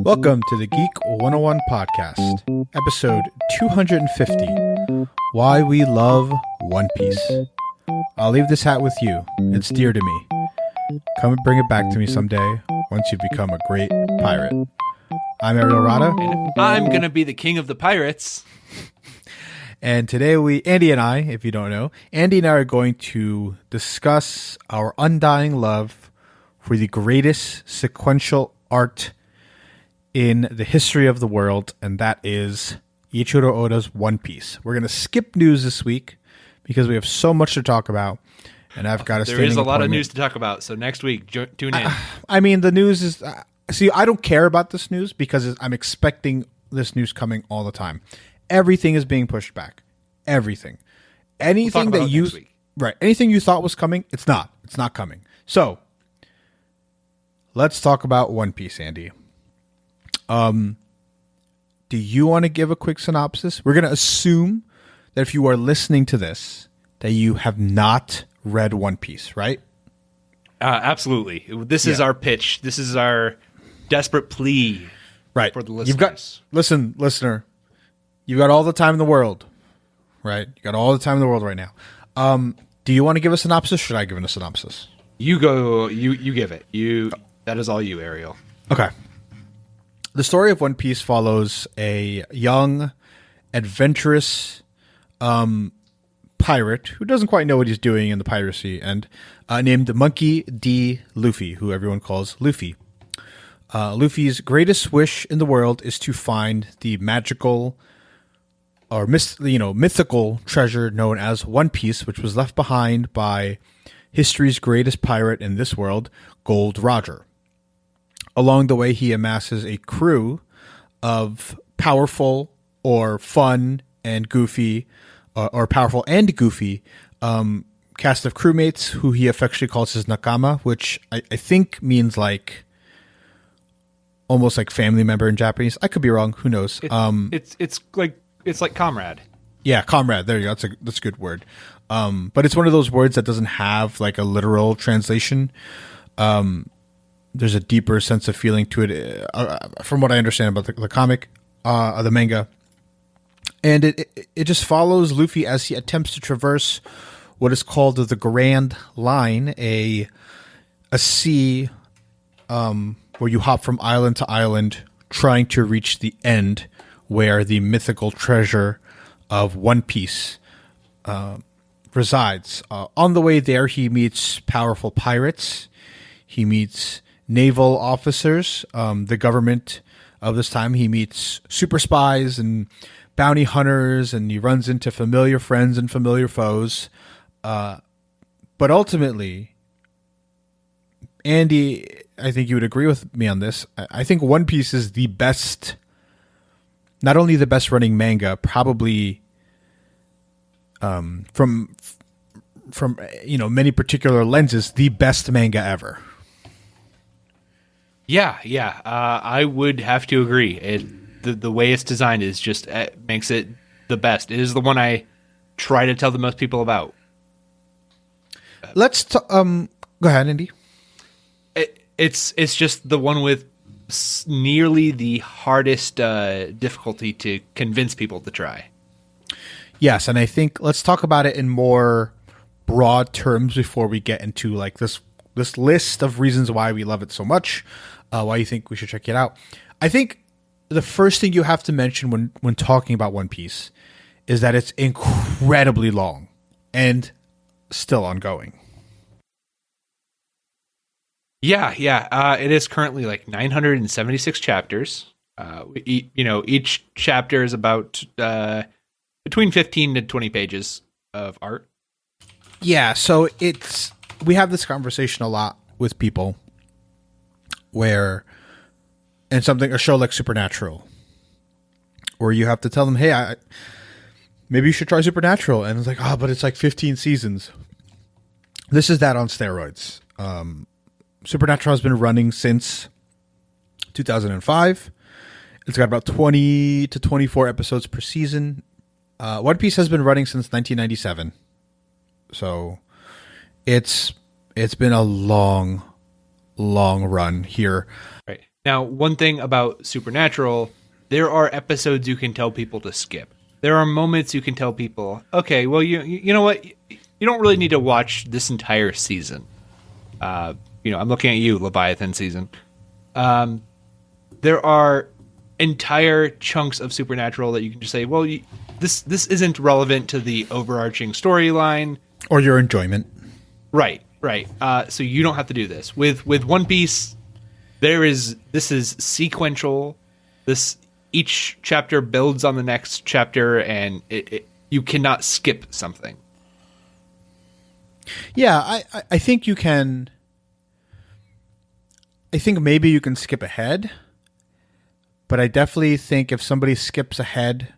Welcome to the Geek 101 podcast, episode 250, Why We Love One Piece. I'll leave this hat with you. It's dear to me. Come and bring it back to me someday once you've become a great pirate. I'm Ariel Rada. And I'm going to be the king of the pirates. And today Andy and I, if you don't know, Andy and I are going to discuss our undying love for the greatest sequential art in the history of the world, and that is Ichiro Oda's One Piece. We're going to skip news this week because we have so much to talk about, and I've got a There is a lot of news to talk about, so next week, tune in. I mean, the news is... see, I don't care about this news because I'm expecting this news coming all the time. Everything is being pushed back. Everything. Anything that you... Right. Anything you thought was coming, it's not. It's not coming. So, let's talk about One Piece, Andy. Do you want to give a quick synopsis? We're going to assume that if you are listening to this, that you have not read One Piece, right? Absolutely. This is our pitch. This is our desperate plea for the listeners. Listener, you've got all the time in the world, right? You got all the time in the world right now. Do you want to give a synopsis? Should I give a synopsis? You go. You give it. That is all you, Ariel. Okay. The story of One Piece follows a young, adventurous pirate who doesn't quite know what he's doing in the piracy, and named Monkey D. Luffy, who everyone calls Luffy. Luffy's greatest wish in the world is to find the magical or mythical treasure known as One Piece, which was left behind by history's greatest pirate in this world, Gold Roger. Along the way, he amasses a crew of powerful or fun and goofy, or powerful and goofy cast of crewmates who he affectionately calls his nakama, which I think means like almost like family member in Japanese. I could be wrong. Who knows? It's like comrade. Yeah, comrade. There you go. That's a good word. But it's one of those words that doesn't have like a literal translation. There's a deeper sense of feeling to it, from what I understand about the comic, the manga. And it just follows Luffy as he attempts to traverse what is called the Grand Line, a sea where you hop from island to island trying to reach the end where the mythical treasure of One Piece resides. On the way there, he meets powerful pirates. He meets naval officers, the government of this time. He meets super spies and bounty hunters, and he runs into familiar friends and familiar foes. But ultimately, Andy, I think you would agree with me on this. I think One Piece is the best, not only the best running manga, probably from many particular lenses, the best manga ever. Yeah. I would have to agree. The way it's designed is just makes it the best. It is the one I try to tell the most people about. Let's go ahead, Andy. It's just the one with nearly the hardest difficulty to convince people to try. Yes, and I think let's talk about it in more broad terms before we get into like this list of reasons why we love it so much, why you think we should check it out. I think the first thing you have to mention when talking about One Piece is that it's incredibly long and still ongoing. Yeah. It is currently like 976 chapters. Each chapter is about between 15 to 20 pages of art. Yeah, so we have this conversation a lot with people where, and a show like Supernatural, where you have to tell them, hey, maybe you should try Supernatural. And it's like, but it's like 15 seasons. This is that on steroids. Supernatural has been running since 2005. It's got about 20 to 24 episodes per season. One Piece has been running since 1997. So it's been a long long run here. Right. Now, one thing about Supernatural, there are episodes you can tell people to skip. There are moments you can tell people, okay, well, you know what? You don't really need to watch this entire season. I'm looking at you, Leviathan season. There are entire chunks of Supernatural that you can just say, well, this isn't relevant to the overarching storyline. Or your enjoyment. Right. So you don't have to do this. With One Piece, this is sequential. Each chapter builds on the next chapter, and you cannot skip something. Yeah, I think you can. I think maybe you can skip ahead, but I definitely think if somebody skips ahead,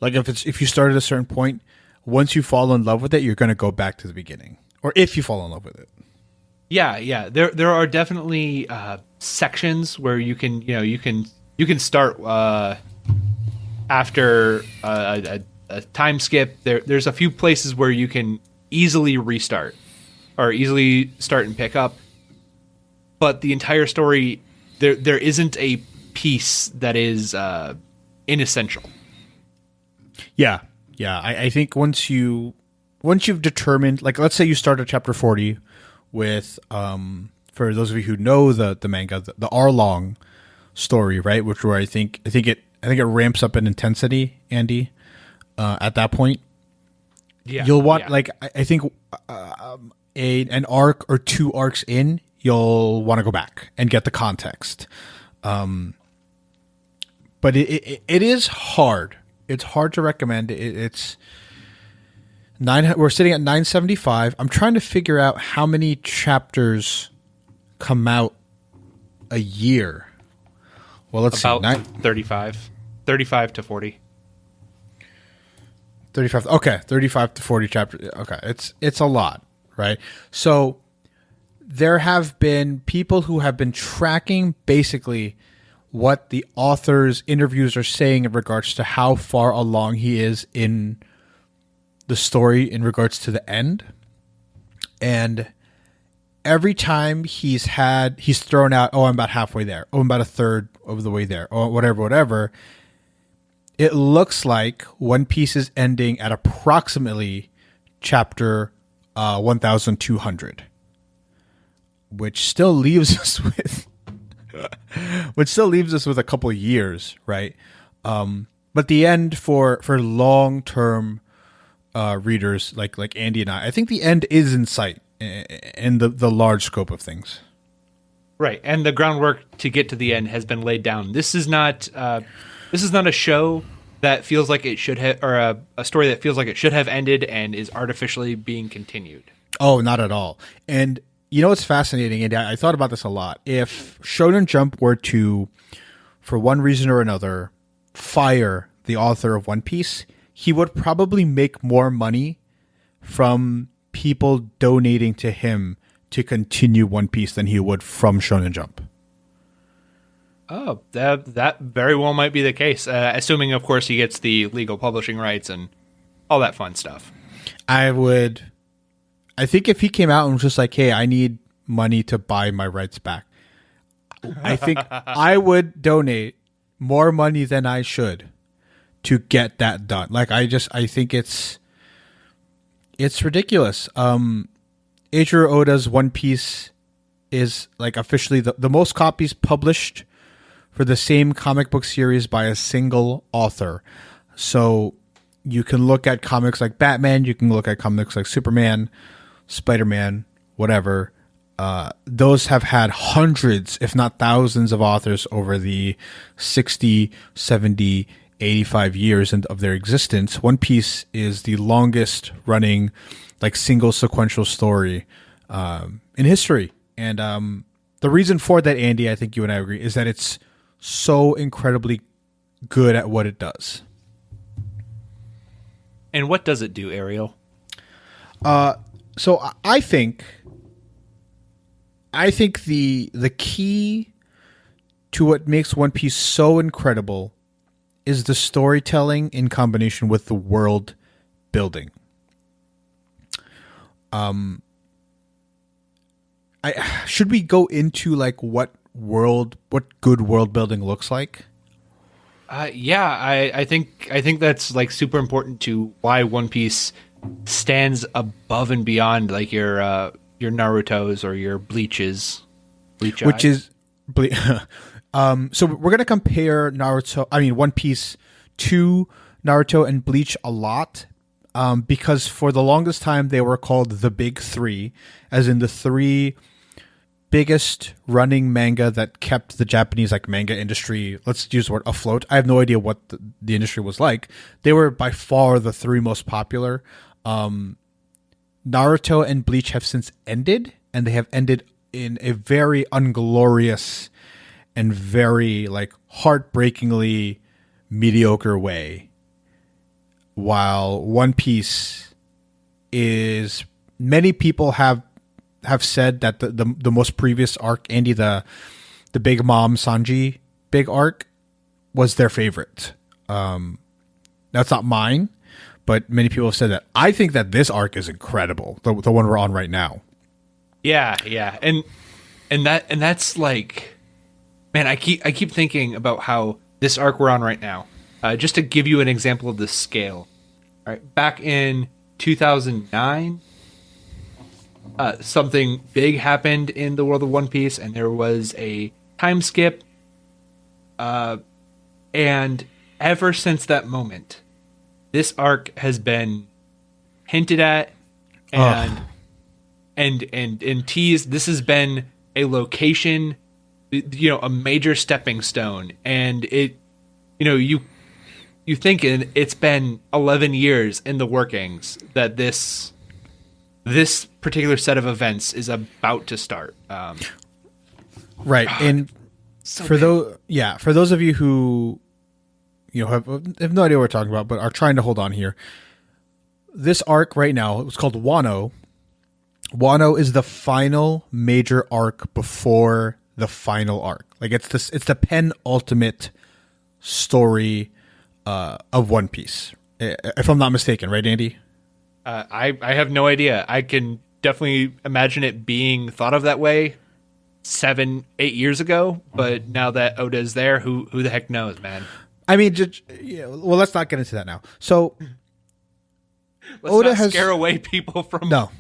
like if you start at a certain point, once you fall in love with it, you're going to go back to the beginning, or if you fall in love with it. Yeah. There are definitely sections where you can start after a time skip. There's a few places where you can easily restart or easily start and pick up, but the entire story there isn't a piece that is inessential. Yeah. I think once you've determined, like, let's say you start at chapter 40 with for those of you who know the manga, the Arlong story, right? Where I think it ramps up in intensity, Andy. At that point, you'll want I think an arc or two arcs in, you'll want to go back and get the context. But it is hard. It's hard to recommend. It's 9. We're sitting at 975. I'm trying to figure out how many chapters come out a year. Well, let's see. 35 to 40. 35. Okay, 35 to 40 chapters. Okay, it's a lot, right? So there have been people who have been tracking basically what the author's interviews are saying in regards to how far along he is in the story in regards to the end. And every time he's thrown out, I'm about halfway there. I'm about a third of the way there. Or whatever. It looks like One Piece is ending at approximately chapter 1200, which still leaves us with a couple of years, right? But the end for long-term readers like Andy and I think the end is in sight in the large scope of things. Right, and the groundwork to get to the end has been laid down. This is not a show that feels like it should have, or a story that feels like it should have ended and is artificially being continued. Oh, not at all. And you know what's fascinating, and I thought about this a lot. If Shonen Jump were to, for one reason or another, fire the author of One Piece, he would probably make more money from people donating to him to continue One Piece than he would from Shonen Jump. Oh, that very well might be the case, assuming, of course, he gets the legal publishing rights and all that fun stuff. I think if he came out and was just like, hey, I need money to buy my rights back, I think I would donate more money than I should to get that done. Like, I think it's ridiculous. Eiichiro Oda's One Piece is like officially the most copies published for the same comic book series by a single author. So you can look at comics like Batman, you can look at comics like Superman, Spider-Man, whatever. Those have had hundreds, if not thousands, of authors over the 60, 70, 85 years of their existence. One Piece is the longest running like single sequential story in history. And the reason for that, Andy, I think you and I agree, is that it's so incredibly good at what it does. And what does it do, Ariel? So I think the key to what makes One Piece so incredible is the storytelling in combination with the world building. should we go into like what good world building looks like? I think that's like super important to why One Piece stands above and beyond like your Naruto's or your Bleach's. Which is so we're going to compare One Piece to Naruto and Bleach a lot, because for the longest time they were called the Big Three, as in the three biggest running manga that kept the Japanese like manga industry, let's use the word, afloat. I have no idea what the industry was like. They were by far the three most popular. Naruto and Bleach have since ended, and they have ended in a very unglorious and very like heartbreakingly mediocre way. While One Piece is, many people have said that the most previous arc, Andy, the Big Mom Sanji big arc, was their favorite. That's not mine, but many people have said that. I think that this arc is incredible, the one we're on right now. Yeah, and that's like, man, I keep thinking about how this arc we're on right now. Just to give you an example of the scale, all right, back in 2009, something big happened in the world of One Piece, and there was a time skip. And ever since that moment, this arc has been hinted at and teased. This has been a location, a major stepping stone, and it, you think it's been 11 years in the workings that this particular set of events is about to start. Right. God, and so for those of you who have no idea what we're talking about, but are trying to hold on here, this arc right now, it's called Wano. Wano is the final major arc before the final arc. Like it's the penultimate story of One Piece, if I'm not mistaken, right, Andy? I have no idea. I can definitely imagine it being thought of that way 7-8 years ago, but now that Oda's there, who the heck knows, man? I mean, well, let's not get into that now. So let's Oda has scare away people from no.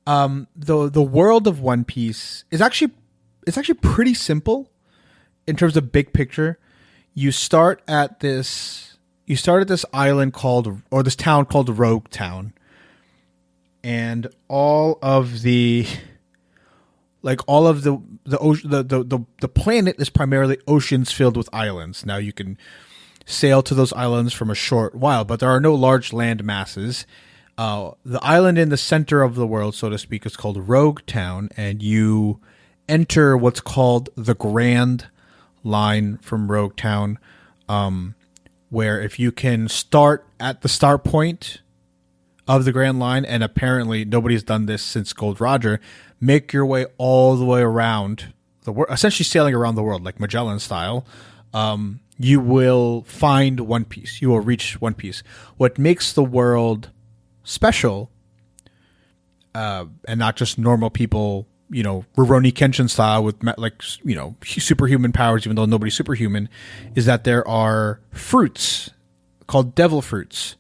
The world of One Piece is actually pretty simple in terms of big picture. You start at this island or this town called Rogue Town, and all of the planet is primarily oceans filled with islands. Now you can sail to those islands from a short while, but there are no large land masses. The island in the center of the world, so to speak, is called Rogue Town, and you enter what's called the Grand Line from Rogue Town, where if you can start at the start point of the Grand Line, and apparently nobody's done this since Gold Roger, make your way all the way around the world, essentially sailing around the world like Magellan style, you will find One Piece. You will reach One Piece. What makes the world special, and not just normal people, Rurouni Kenshin style with superhuman powers, even though nobody's superhuman, is that there are fruits called devil fruits.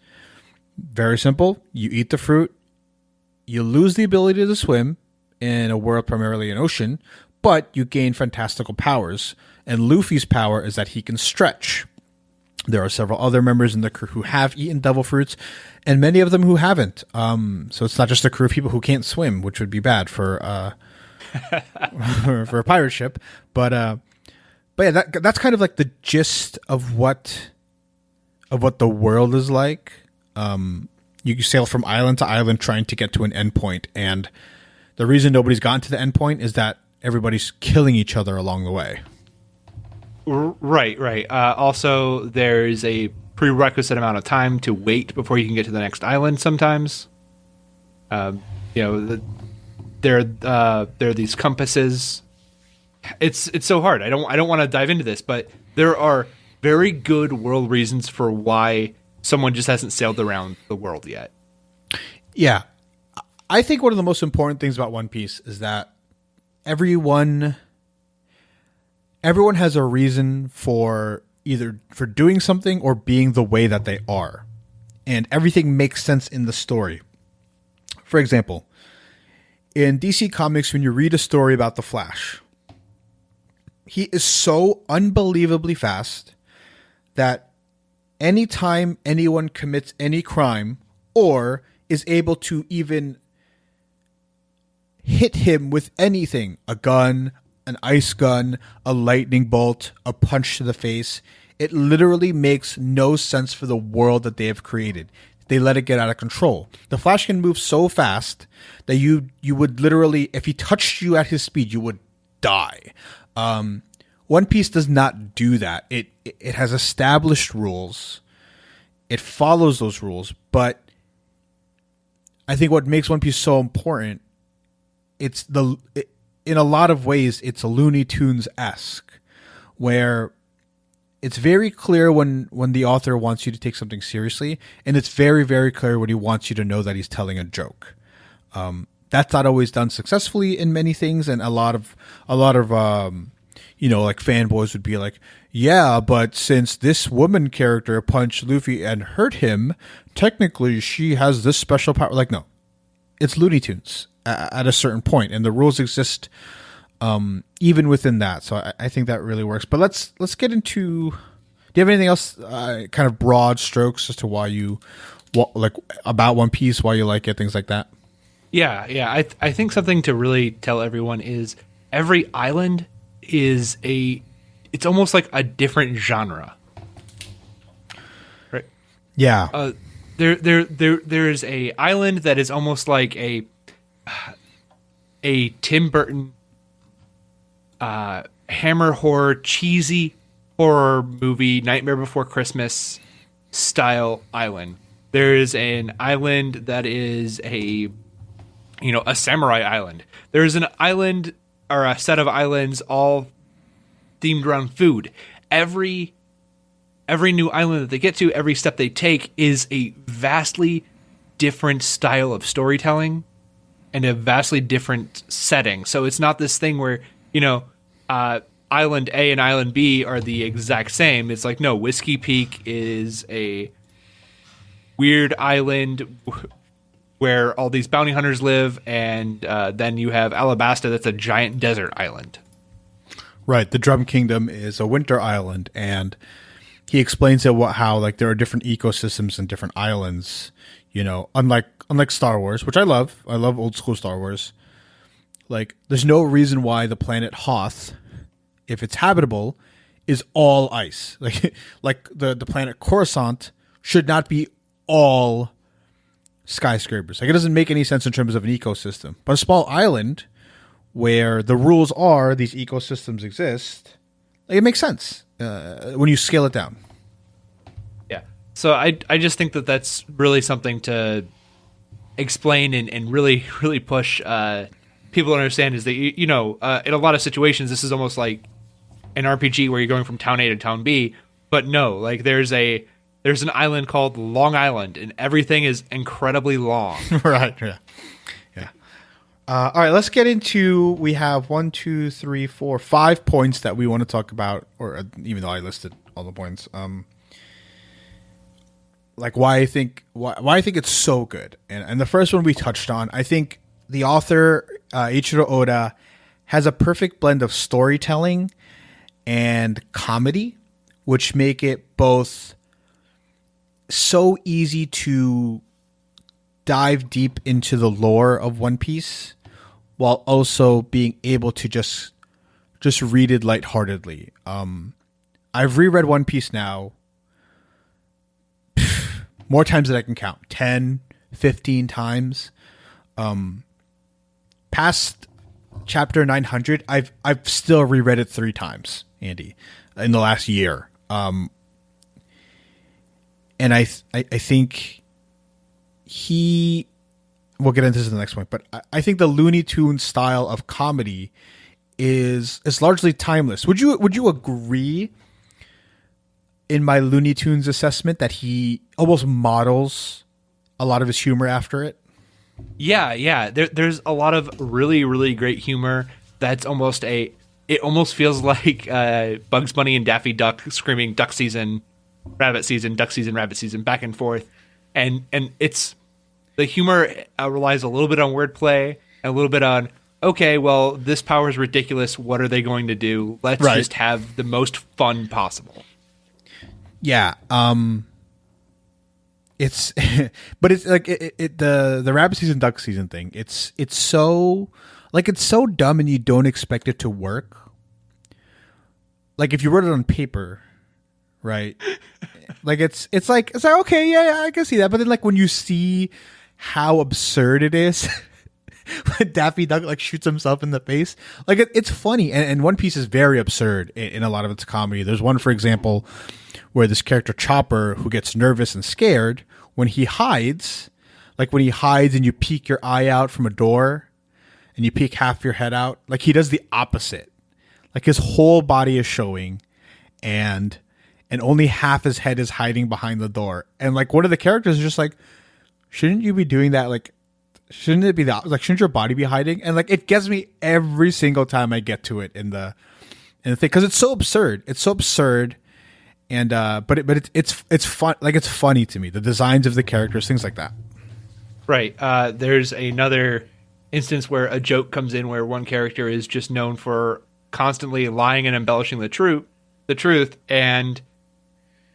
Very simple. You eat the fruit, you lose the ability to swim in a world primarily an ocean, but you gain fantastical powers. And Luffy's power is that he can stretch. There are several other members in the crew who have eaten devil fruits, and many of them who haven't. So it's not just a crew of people who can't swim, which would be bad for for a pirate ship. But yeah, that's kind of like the gist of what the world is like. You sail from island to island trying to get to an endpoint, and the reason nobody's gotten to the endpoint is that everybody's killing each other along the way. Right. Also, there's a prerequisite amount of time to wait before you can get to the next island. Sometimes, there are these compasses. It's so hard. I don't want to dive into this, but there are very good world reasons for why someone just hasn't sailed around the world yet. Yeah, I think one of the most important things about One Piece is that everyone has a reason for either for doing something or being the way that they are. And everything makes sense in the story. For example, in DC Comics, when you read a story about the Flash, he is so unbelievably fast that anytime anyone commits any crime or is able to even hit him with anything, a gun, an ice gun, a lightning bolt, a punch to the face, it literally makes no sense for the world that they have created. They let it get out of control. The Flash can move so fast that you would literally, if he touched you at his speed, you would die. One Piece does not do that. It has established rules. It follows those rules, but I think what makes One Piece so important, in a lot of ways, it's Looney Tunes-esque, where it's very clear when the author wants you to take something seriously, and it's very, very clear when he wants you to know that he's telling a joke. That's not always done successfully in many things, and a lot of like fanboys would be like, yeah, but since this woman character punched Luffy and hurt him, technically she has this special power. Like, no, it's Looney Tunes at a certain point, and the rules exist even within that. So I think that really works. But let's get into. Do you have anything else, kind of broad strokes as to why you like about One Piece, why you like it, things like that? Yeah. I think something to really tell everyone is every island is it's almost like a different genre, right? Yeah. There's a island that is almost like a Tim Burton hammer horror, cheesy horror movie, Nightmare Before Christmas style island. There is an island that is a samurai island. There's an island or a set of islands all themed around food. Every new island that they get to, every step they take is a vastly different style of storytelling and a vastly different setting. So it's not this thing where, Island A and Island B are the exact same. It's like, no, Whiskey Peak is a weird island where all these bounty hunters live, and then you have Alabasta, that's a giant desert island. Right. The Drum Kingdom is a winter island, and he explains how like there are different ecosystems and different islands. Unlike Star Wars, which I love. I love old school Star Wars. Like, there's no reason why the planet Hoth, if it's habitable, is all ice. Like the planet Coruscant should not be all skyscrapers. Like, it doesn't make any sense in terms of an ecosystem. But a small island where the rules are these ecosystems exist, like, it makes sense when you scale it down. Yeah. So I just think that that's really something to explain and really, really push people to understand is that, in a lot of situations, this is almost like an RPG where you're going from town A to town B. But no, like there's an island called Long Island, and everything is incredibly long. Right. Yeah. All right. Let's get into. We have 1, 2, 3, 4, 5 points that we want to talk about, or even though I listed all the points, like why I think it's so good. And the first one we touched on, I think the author Eiichiro Oda has a perfect blend of storytelling and comedy, which make it both so easy to dive deep into the lore of One Piece while also being able to just read it lightheartedly. I've reread One Piece now more times than I can count. 10, 15 times. Past chapter 900, I've still reread it 3 times, Andy, in the last year. And I think we'll get into this in the next point, but I think the Looney Tunes style of comedy is largely timeless. Would you agree in my Looney Tunes assessment that he almost models a lot of his humor after it? Yeah. There's a lot of really, really great humor. That's almost it almost feels like Bugs Bunny and Daffy Duck screaming duck season, rabbit season, duck season, rabbit season, back and forth. And it's, the humor relies a little bit on wordplay and a little bit on, okay, well, this power is ridiculous. What are they going to do? Let's just have the most fun possible. Yeah. It's, but it's like the rabbit season, duck season thing. It's so dumb and you don't expect it to work. Like if you wrote it on paper, right? Like it's like okay, yeah, I can see that. But then like when you see how absurd it is, when Daffy Duck like shoots himself in the face, like it's funny. And One Piece is very absurd in a lot of its comedy. There's one, for example, where this character Chopper, who gets nervous and scared when he hides, and you peek your eye out from a door and you peek half your head out, like he does the opposite. Like his whole body is showing and only half his head is hiding behind the door. And like one of the characters is just like, shouldn't you be doing that? Like, shouldn't it be that? Like, shouldn't your body be hiding? And like, it gets me every single time I get to it in the thing, because it's so absurd. It's so absurd. And but it's fun. Like it's funny to me. The designs of the characters, things like that. Right. There's another instance where a joke comes in where one character is just known for constantly lying and embellishing the truth. And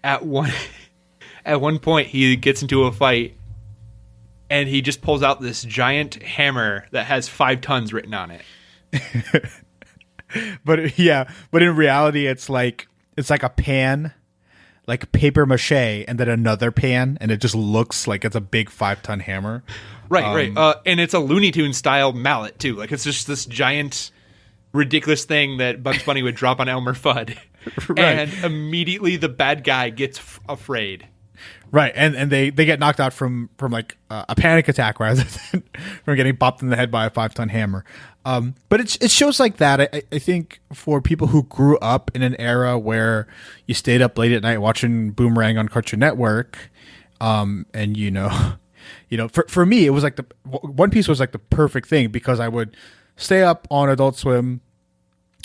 at one point he gets into a fight and he just pulls out this giant hammer that has 5 tons written on it. But in reality, it's like a pan, like paper mache, and then another pan, and it just looks like it's a big 5-ton hammer. Right. And it's a Looney Tunes style mallet too. Like it's just this giant, ridiculous thing that Bugs Bunny would drop on Elmer Fudd, right. And immediately the bad guy gets afraid. Right, and they get knocked out from like a panic attack rather than from getting bopped in the head by a 5-ton hammer. But it shows like that. I think for people who grew up in an era where you stayed up late at night watching Boomerang on Cartoon Network, and for me it was like One Piece was like the perfect thing, because I would stay up on Adult Swim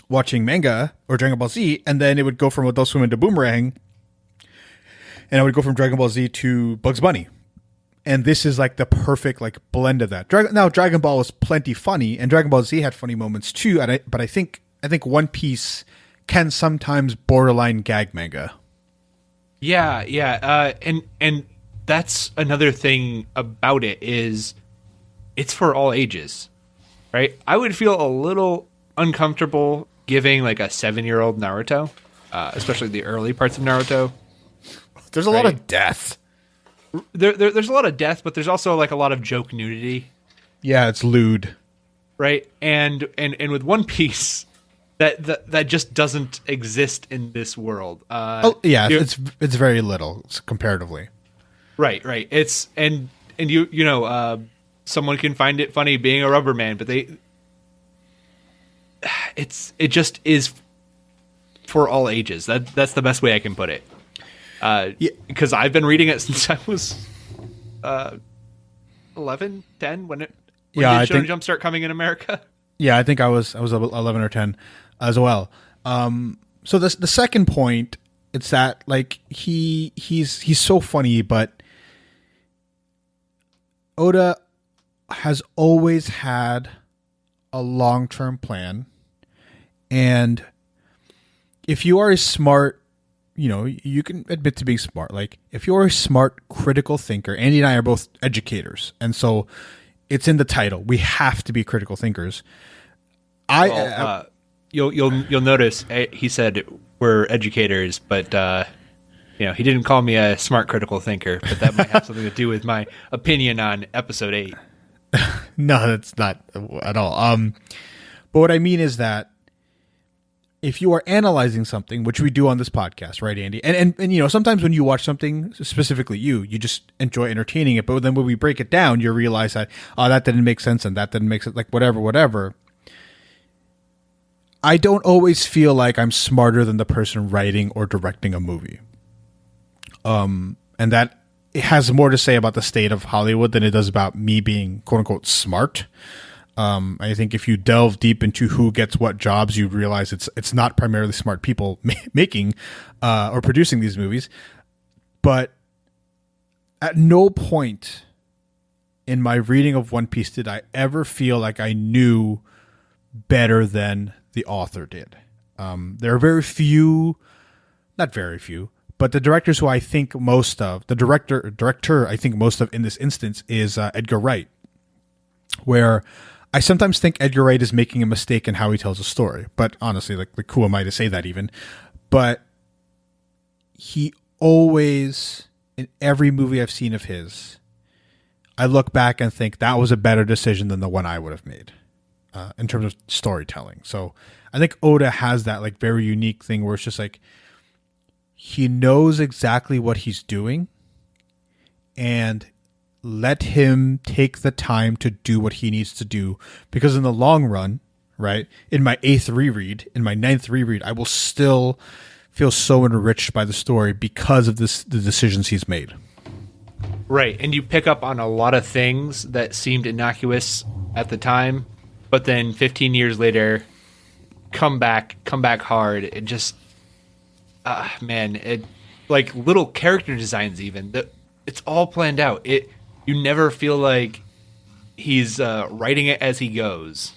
watching manga or Dragon Ball Z, and then it would go from Adult Swim into Boomerang. And I would go from Dragon Ball Z to Bugs Bunny. And this is like the perfect like blend of that. Now Dragon Ball was plenty funny, and Dragon Ball Z had funny moments too. But I think One Piece can sometimes borderline gag manga. Yeah. And that's another thing about it, is it's for all ages, right? I would feel a little uncomfortable giving like a 7-year-old Naruto, especially the early parts of Naruto. There's a lot of death. There's a lot of death, but there's also like a lot of joke nudity. Yeah, it's lewd. Right? And with One Piece, that just doesn't exist in this world. It's very little comparatively. Right. It's and someone can find it funny being a rubber man, but it just is for all ages. That's the best way I can put it. Because I've been reading it since I was 11, 10 when did Shonen Jump start coming in America? Yeah, I think I was 11 or 10 as well. So the second point, it's that like he's so funny, but Oda has always had a long-term plan, and if you are a smart, you can admit to being smart. Like, if you're a smart, critical thinker, Andy and I are both educators, and so it's in the title. We have to be critical thinkers. You'll notice he said we're educators, but he didn't call me a smart, critical thinker. But that might have something to do with my opinion on episode 8. No, that's not at all. But what I mean is that if you are analyzing something, which we do on this podcast, right, Andy? And sometimes when you watch something, specifically you just enjoy entertaining it. But then when we break it down, you realize that, that didn't make sense and that didn't make sense, like whatever. I don't always feel like I'm smarter than the person writing or directing a movie. And that it has more to say about the state of Hollywood than it does about me being quote unquote smart. I think if you delve deep into who gets what jobs, you realize it's not primarily smart people making or producing these movies. But at no point in my reading of One Piece did I ever feel like I knew better than the author did. There are very few, not very few, but the directors who I think most of, the director I think most of in this instance is Edgar Wright, where I sometimes think Edgar Wright is making a mistake in how he tells a story. But honestly, like who am I to say that even? But he always, in every movie I've seen of his, I look back and think that was a better decision than the one I would have made in terms of storytelling. So I think Oda has that like very unique thing where it's just like he knows exactly what he's doing, and let him take the time to do what he needs to do, because in the long run, right, in my 8th reread, in my 9th reread, I will still feel so enriched by the story because of the decisions he's made. Right, and you pick up on a lot of things that seemed innocuous at the time, but then 15 years later, come back hard. It just, it like little character designs even. It's all planned out. You never feel like he's writing it as he goes.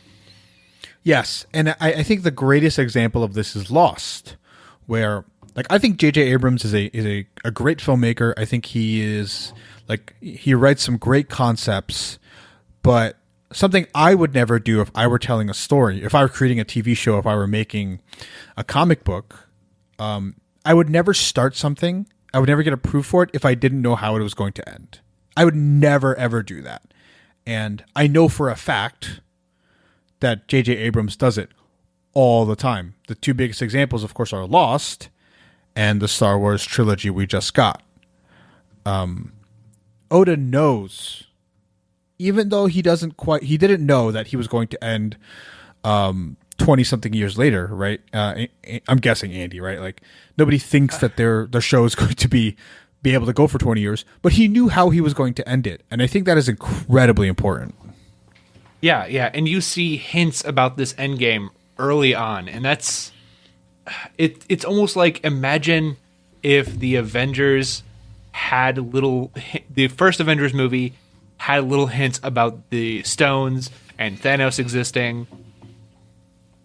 Yes, and I think the greatest example of this is Lost, where like I think J.J. Abrams is a great filmmaker. I think he is like he writes some great concepts, but something I would never do if I were telling a story, if I were creating a TV show, if I were making a comic book, I would never start something. I would never get approved for it if I didn't know how it was going to end. I would never, ever do that. And I know for a fact that J.J. Abrams does it all the time. The two biggest examples, of course, are Lost and the Star Wars trilogy we just got. Oda knows, even though he didn't know that he was going to end 20-something years later, right? I'm guessing, Andy, right? Like, nobody thinks that their show is going to be able to go for 20 years, but he knew how he was going to end it. And I think that is incredibly important. Yeah, and you see hints about this endgame early on, and that's it's almost like, imagine if the Avengers had the first Avengers movie had little hints about the stones and Thanos existing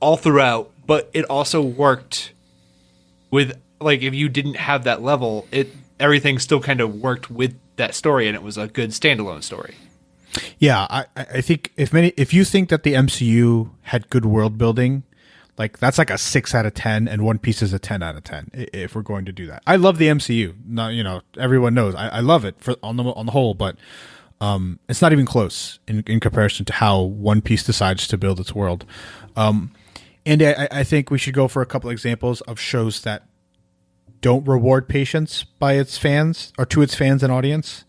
all throughout, but it also worked with, like, if you didn't have that level, everything still kind of worked with that story, and it was a good standalone story. Yeah, I think if you think that the MCU had good world building, like that's like a 6 out of 10, and One Piece is a 10 out of 10. If we're going to do that, I love the MCU. Now, everyone knows I love it on the whole, but it's not even close in comparison to how One Piece decides to build its world. And I think we should go for a couple examples of shows that don't reward patience by its fans or to its fans and audience.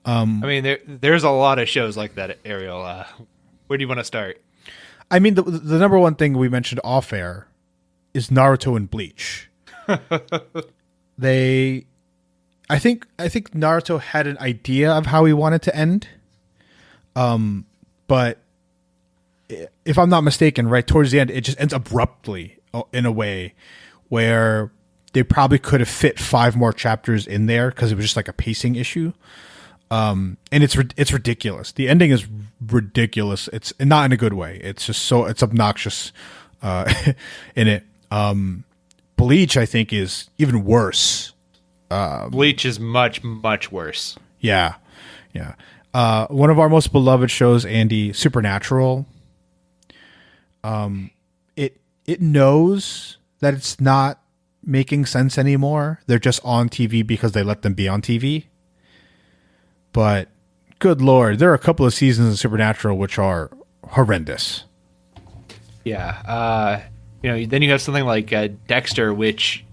I mean, there's a lot of shows like that, Ariel. Where do you want to start? I mean, the number one thing we mentioned off air is Naruto and Bleach. I think Naruto had an idea of how he wanted to end. But if I'm not mistaken, right towards the end, it just ends abruptly in a way where they probably could have fit 5 more chapters in there because it was just like a pacing issue. And it's ridiculous. The ending is ridiculous. It's not in a good way. It's just it's obnoxious in it. Bleach, I think, is even worse. Bleach is much, much worse. Yeah. One of our most beloved shows, Andy, Supernatural. It knows that it's not making sense anymore. They're just on TV because they let them be on TV. But good Lord, there are a couple of seasons of Supernatural which are horrendous. Yeah. Then you have something like Dexter, which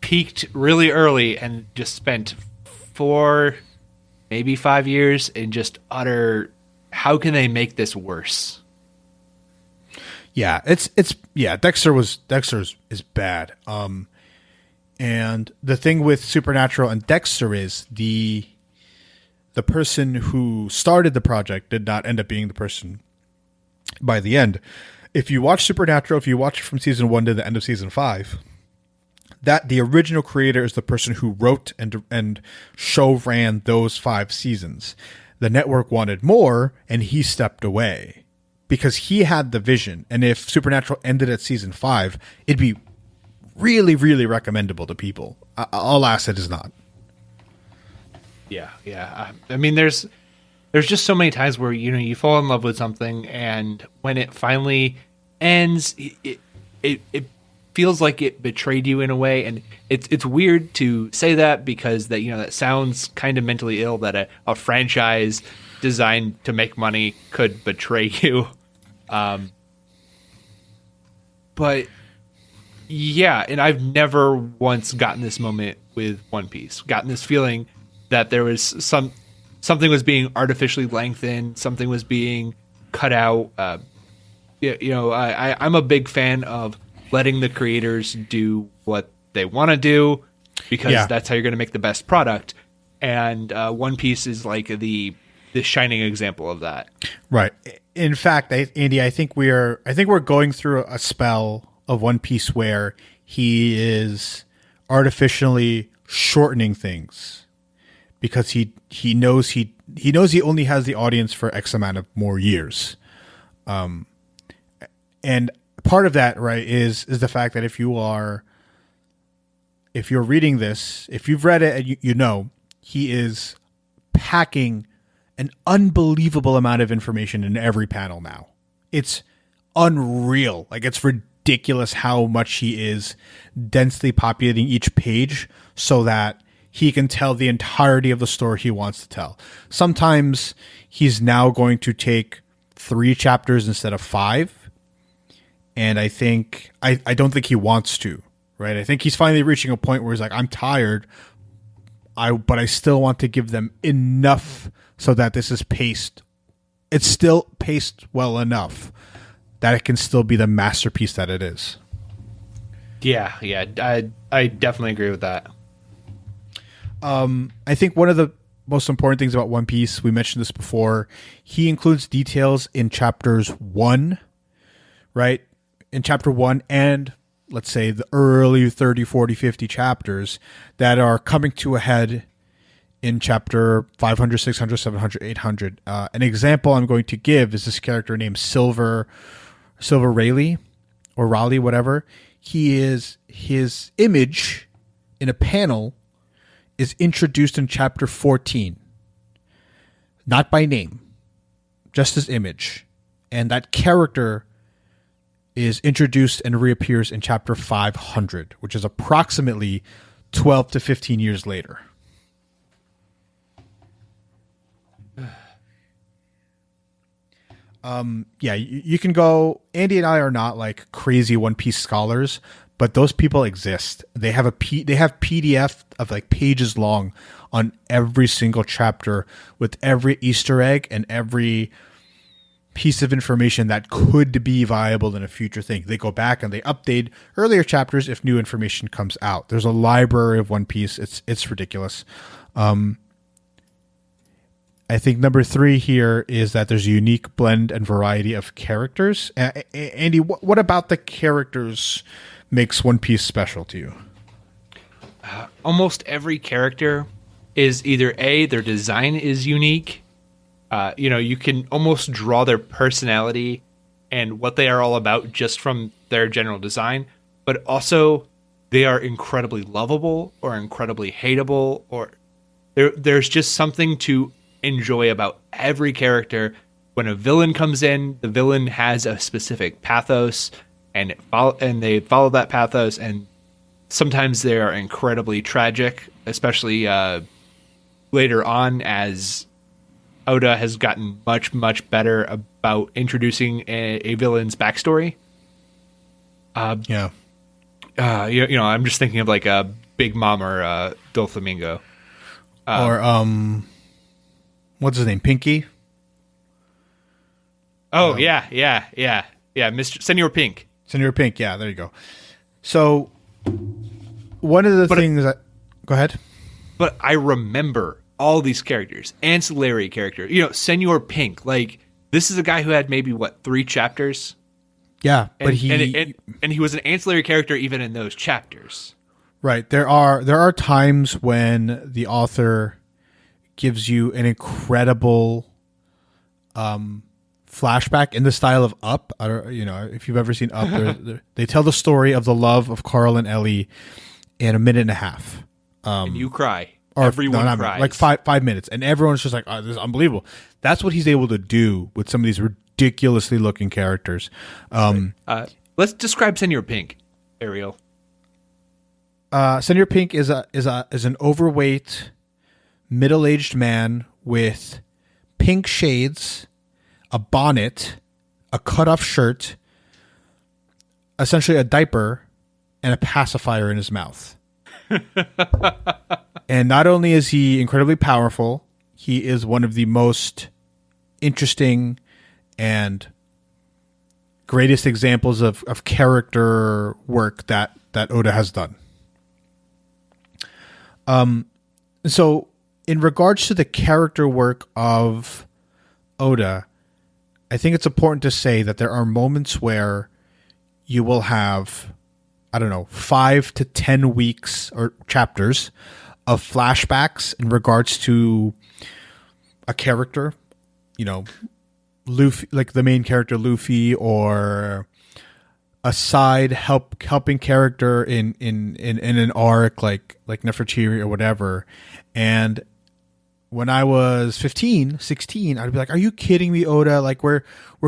peaked really early and just spent 4, maybe 5 years in just utter, how can they make this worse? Yeah, Dexter is bad. And the thing with Supernatural and Dexter is the person who started the project did not end up being the person by the end. If you watch Supernatural, if you watch from season 1 to the end of season 5, that the original creator is the person who wrote and show ran those 5 seasons. The network wanted more, and he stepped away because he had the vision. And if Supernatural ended at season 5, it'd be really, really recommendable to people. Alas, it is not. Yeah. I mean, there's just so many times where you fall in love with something, and when it finally ends, it feels like it betrayed you in a way, and it's weird to say that because that sounds kind of mentally ill that a franchise designed to make money could betray you. But yeah, and I've never once gotten this moment with One Piece, gotten this feeling that there was something was being artificially lengthened, something was being cut out. I'm a big fan of letting the creators do what they want to do because that's how you're going to make the best product. And One Piece is like the shining example of that. Right. In fact, Andy, I think we're going through a spell of One Piece where he is artificially shortening things because he knows he only has the audience for X amount of more years. And part of that, right, is the fact that if you're reading this, if you've read it, and he is packing an unbelievable amount of information in every panel now. It's unreal. Like, it's ridiculous how much he is densely populating each page so that he can tell the entirety of the story he wants to tell. Sometimes he's now going to take 3 chapters instead of 5. And I don't think he wants to, right? I think he's finally reaching a point where he's like, I'm tired, but I still want to give them enough so that this is paced. It's still paced well enough that it can still be the masterpiece that it is. Yeah, I definitely agree with that. I think one of the most important things about One Piece, we mentioned this before, he includes details in chapters 1, right? In chapter 1 and let's say the early 30, 40, 50 chapters that are coming to a head in chapter 500, 600, 700, 800. An example I'm going to give is this character named Silver Rayleigh or Raleigh, whatever. His image in a panel is introduced in chapter 14. Not by name, just his image. And that character is introduced and reappears in chapter 500, which is approximately 12 to 15 years later. You can go. Andy and I are not like crazy One Piece scholars, but those people exist. They have PDF of like pages long on every single chapter with every Easter egg and every piece of information that could be viable in a future thing. They go back and they update earlier chapters if new information comes out. There's a library of One Piece. It's ridiculous. I think number 3 here is that there's a unique blend and variety of characters. Andy, what about the characters makes One Piece special to you? Almost every character is either their design is unique. You can almost draw their personality and what they are all about just from their general design, but also they are incredibly lovable or incredibly hateable, or there's just something to enjoy about every character. When a villain comes in, the villain has a specific pathos, and they follow that pathos, and sometimes they are incredibly tragic, especially later on as Oda has gotten much, much better about introducing a villain's backstory. I'm just thinking of like a Big Mom or Doflamingo. Or what's his name? Pinky? Oh, yeah. Mr. Senor Pink. Senor Pink, yeah, there you go. So one of the things that... Go ahead. But I remember all these characters, ancillary characters. Senor Pink. Like, this is a guy who had maybe, 3 chapters? Yeah, but he was an ancillary character even in those chapters. Right. There are times when the author gives you an incredible flashback in the style of Up. I don't, if you've ever seen Up, they tell the story of the love of Carl and Ellie in a minute and a half. And you cry. Everyone cries. Like 5 minutes, and everyone's just like, "Oh, this is unbelievable." That's what he's able to do with some of these ridiculously looking characters. Let's describe Senor Pink, Ariel. Senor Pink is an overweight, middle-aged man with pink shades, a bonnet, a cut-off shirt, essentially a diaper, and a pacifier in his mouth. And not only is he incredibly powerful, he is one of the most interesting and greatest examples of character work that Oda has done. So in regards to the character work of Oda, I think it's important to say that there are moments where you will have, 5 to 10 weeks or chapters of flashbacks in regards to a character, Luffy, like the main character Luffy, or a side helping character in an arc like Nefertiti or whatever. And when I was 15, 16, I'd be like, "Are you kidding me, Oda? Like we're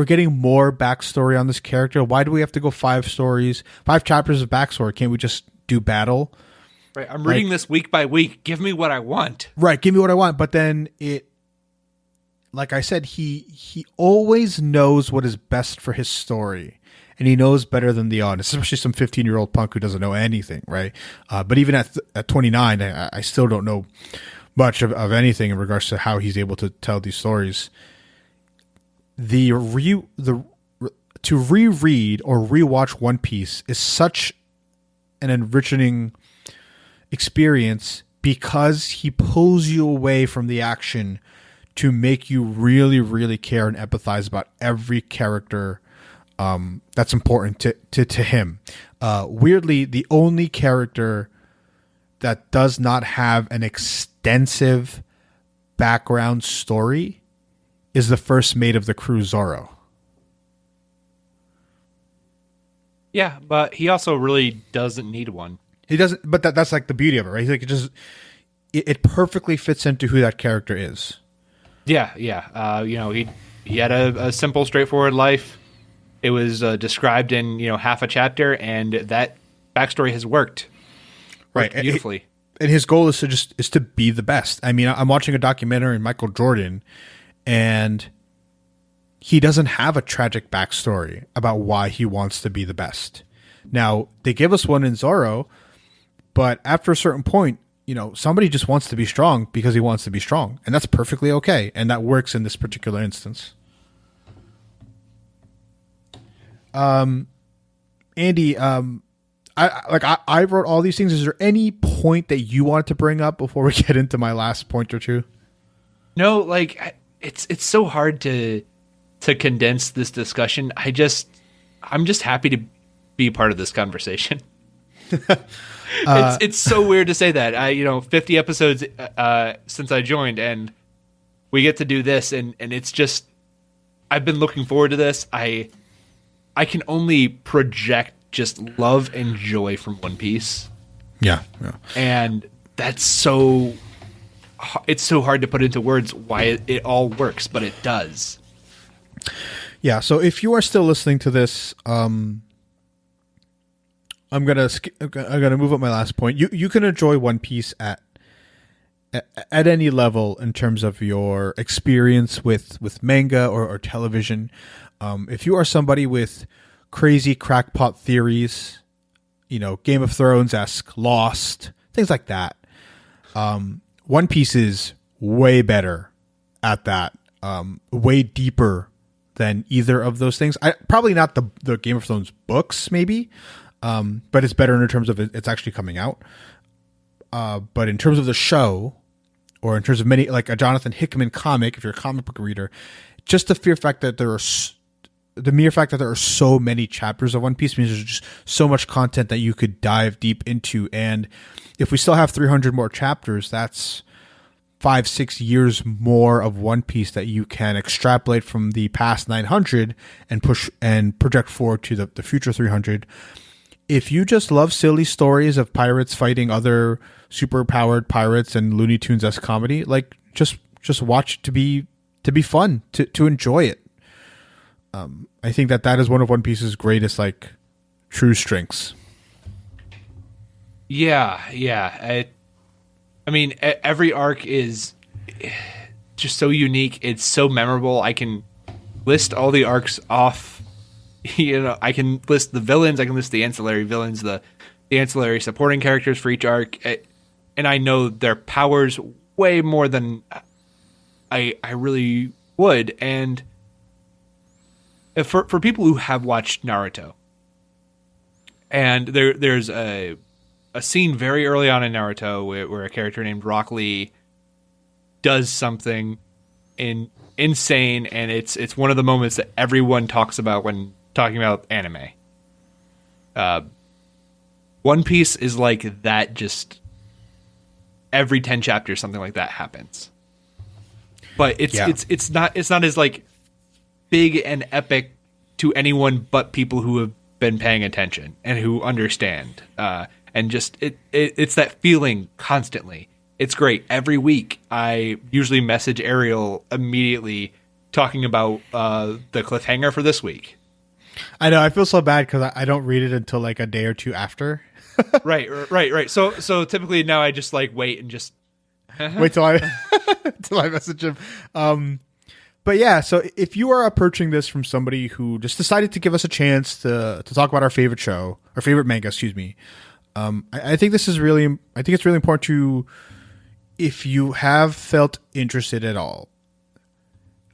getting more backstory on this character. Why do we have to go 5 chapters of backstory? Can't we just do battle?" Right. I'm reading this week by week. Give me what I want. Right. Give me what I want. But then like I said, he always knows what is best for his story, and he knows better than the audience, especially some 15-year-old punk who doesn't know anything. Right. But even at 29, I still don't know much of anything in regards to how he's able to tell these stories. To reread or rewatch One Piece is such an enriching experience because he pulls you away from the action to make you really, really care and empathize about every character that's important to him. Weirdly, the only character that does not have an extensive background story is the first mate of the crew, Zoro. Yeah, but he also really doesn't need one. He doesn't, but that's like the beauty of it, right? He's like, it perfectly fits into who that character is. Yeah. He had a simple, straightforward life. It was described in half a chapter, and that backstory has worked right beautifully. And his goal is to be the best. I mean, I'm watching a documentary on Michael Jordan, and he doesn't have a tragic backstory about why he wants to be the best. Now, they give us one in Zoro, but after a certain point, somebody just wants to be strong because he wants to be strong, and that's perfectly okay, and that works in this particular instance. Andy, I wrote all these things. Is there any point that you wanted to bring up before we get into my last point or two? No, it's so hard to condense this discussion. I'm just happy to be part of this conversation. It's so weird to say that. 50 episodes since I joined, and we get to do this, and it's just, I've been looking forward to this. I can only project just love and joy from One Piece. Yeah. And it's so hard to put into words why it all works, but it does. Yeah. So if you are still listening to this, I'm gonna move up my last point. You can enjoy One Piece at any level in terms of your experience with manga or television. If you are somebody with crazy crackpot theories, Game of Thrones-esque, Lost, things like that, One Piece is way better at that, way deeper than either of those things. Probably not the Game of Thrones books, maybe, but it's better in terms of it's actually coming out. But in terms of the show, or in terms of many, like a Jonathan Hickman comic, if you're a comic book reader, just the mere fact that there are so many chapters of One Piece means there's just so much content that you could dive deep into. And if we still have 300 more chapters, that's 5-6 years more of One Piece that you can extrapolate from the past 900 and push and project forward to the future 300. If you just love silly stories of pirates fighting other super powered pirates and Looney Tunes-esque comedy, like just watch it to be fun, to enjoy it. I think that is one of One Piece's greatest, like, true strengths. Yeah. I mean, every arc is just so unique. It's so memorable. I can list all the arcs off. I can list the villains. I can list the ancillary villains, the ancillary supporting characters for each arc. And I know their powers way more than I really would. And for people who have watched Naruto, and there's a scene very early on in Naruto where a character named Rock Lee does something insane, and it's one of the moments that everyone talks about when talking about anime. One Piece is like that. Just every 10 chapters, something like that happens. But it's not as like big and epic to anyone but people who have been paying attention and who understand. And just it's that feeling constantly. It's great. Every week, I usually message Ariel immediately talking about the cliffhanger for this week. I know. I feel so bad because I don't read it until like a day or two after. Right. So typically now I just like wait and just wait till I message him. But yeah, so if you are approaching this from somebody who just decided to give us a chance to talk about our favorite show, our favorite manga, excuse me, I think it's really important to, if you have felt interested at all,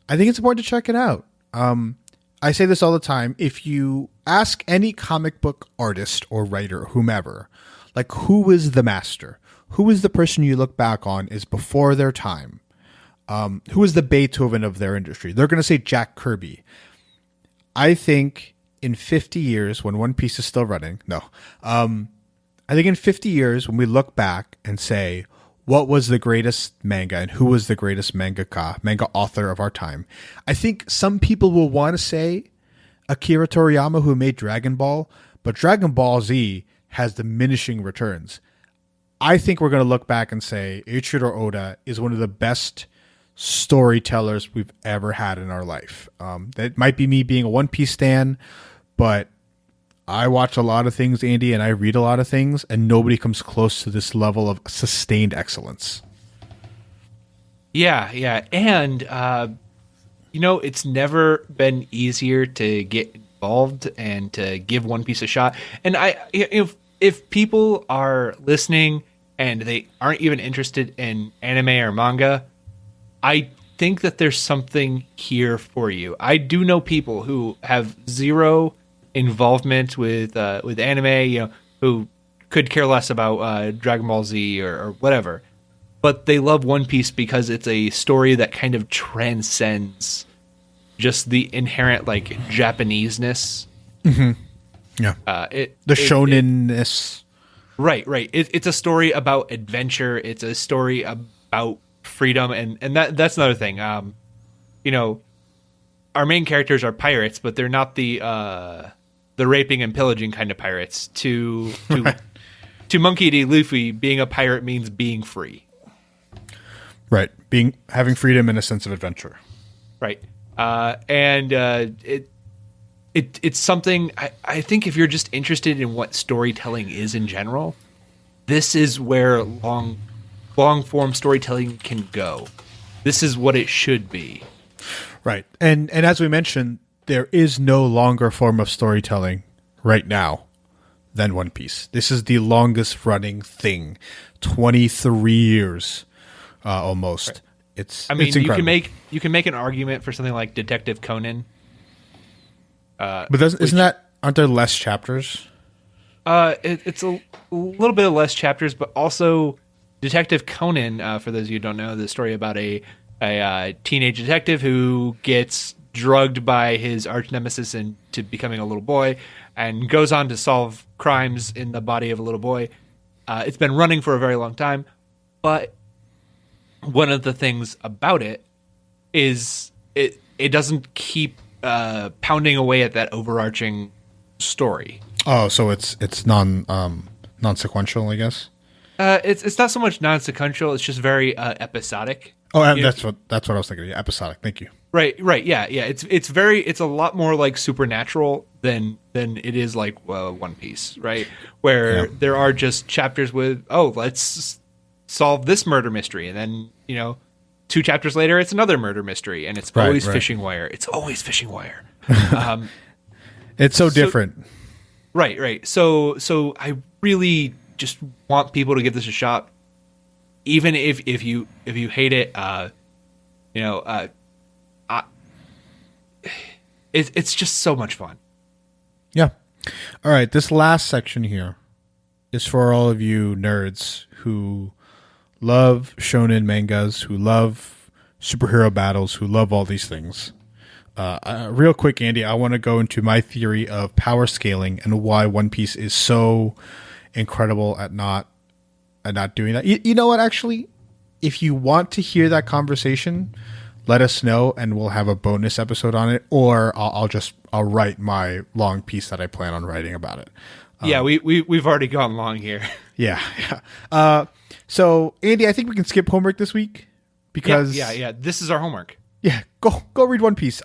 I think it's important to check it out. I say this all the time. If you ask any comic book artist or writer, whomever, like, who is the master? Who is the person you look back on is before their time? Who is the Beethoven of their industry? They're going to say Jack Kirby. I think in 50 years, when One Piece is still running, I think in 50 years, when we look back and say, what was the greatest manga and who was the greatest manga author of our time, I think some people will want to say Akira Toriyama, who made Dragon Ball, but Dragon Ball Z has diminishing returns. I think we're going to look back and say Eiichiro Oda is one of the best storytellers we've ever had in our life. That might be me being a One Piece stan, but I watch a lot of things, Andy, and I read a lot of things, and nobody comes close to this level of sustained excellence. Yeah. And, it's never been easier to get involved and to give One Piece a shot. And if people are listening and they aren't even interested in anime or manga, I think that there's something here for you. I do know people who have zero involvement with anime, who could care less about Dragon Ball Z or whatever, but they love One Piece because it's a story that kind of transcends just the inherent like Japaneseness. Mm-hmm. Yeah, the shonenness. Right. It's a story about adventure. It's a story about freedom, and that's another thing. Our main characters are pirates, but they're not the raping and pillaging kind of pirates. To Monkey D. Luffy, being a pirate means being free. Right, having freedom and a sense of adventure. Right, it's something I think if you're just interested in what storytelling is in general, this is where long form storytelling can go. This is what it should be. Right, and as we mentioned, there is no longer form of storytelling right now than One Piece. This is the longest running thing, 23 years almost. Right. It's incredible. You can make an argument for something like Detective Conan. But aren't there less chapters? It's a little bit of less chapters, but also Detective Conan. For those of you who don't know, the story about a teenage detective who gets drugged by his arch nemesis into becoming a little boy, and goes on to solve crimes in the body of a little boy. It's been running for a very long time, but one of the things about it is it doesn't keep pounding away at that overarching story. Oh, so it's non-sequential, I guess. It's not so much non-sequential. It's just very episodic. Oh, and that's what I was thinking. Yeah, episodic. Thank you. Right. Yeah. It's a lot more like supernatural than it is like One Piece, right? Where there are just chapters with let's solve this murder mystery, and then 2 chapters later it's another murder mystery, and it's always fishing wire. It's always fishing wire. It's so different. Right. So I really just want people to give this a shot, even if you hate it. It's just so much fun. Yeah. All right. This last section here is for all of you nerds who love shonen mangas, who love superhero battles, who love all these things. Real quick, Andy, I want to go into my theory of power scaling and why One Piece is so incredible at not doing that. You know what? Actually, if you want to hear that conversation, let us know, and we'll have a bonus episode on it, or I'll write my long piece that I plan on writing about it. Yeah, we've already gone long here. Yeah. So Andy, I think we can skip homework this week because yeah. This is our homework. Yeah, go read One Piece.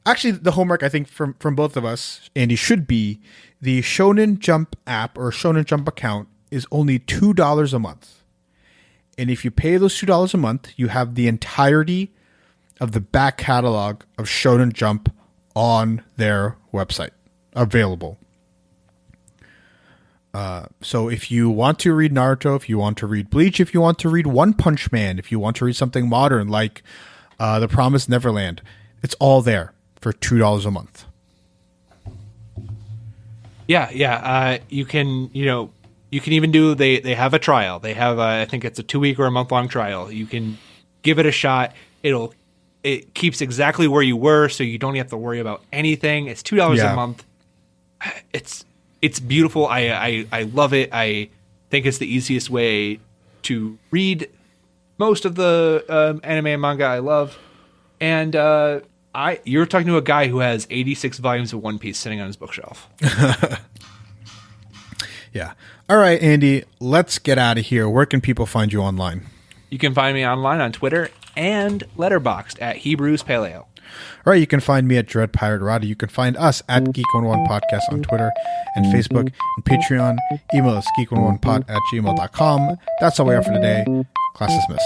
Actually, the homework I think from both of us, Andy, should be the Shonen Jump app or Shonen Jump account is only $2 a month, and if you pay those $2 a month, you have the entirety of the back catalog of Shonen Jump on their website available. So if you want to read Naruto, if you want to read Bleach, if you want to read One Punch Man, if you want to read something modern like The Promised Neverland, it's all there for $2 a month. Yeah. You can even do. They have a trial. They have I think it's a 2-week or a month-long trial. You can give it a shot. It keeps exactly where you were, so you don't have to worry about anything. It's $2 a month. It's beautiful. I love it. I think it's the easiest way to read most of the anime and manga I love. And you're talking to a guy who has 86 volumes of One Piece sitting on his bookshelf. Yeah. All right, Andy, let's get out of here. Where can people find you online? You can find me online on Twitter and Letterboxd at Hebrews Paleo. All right, you can find me at Dread Pirate Roddy. You can find us at Geek11 Podcast on Twitter and Facebook and Patreon. Email us geek11pod@gmail.com. That's all we have for today. Class dismissed.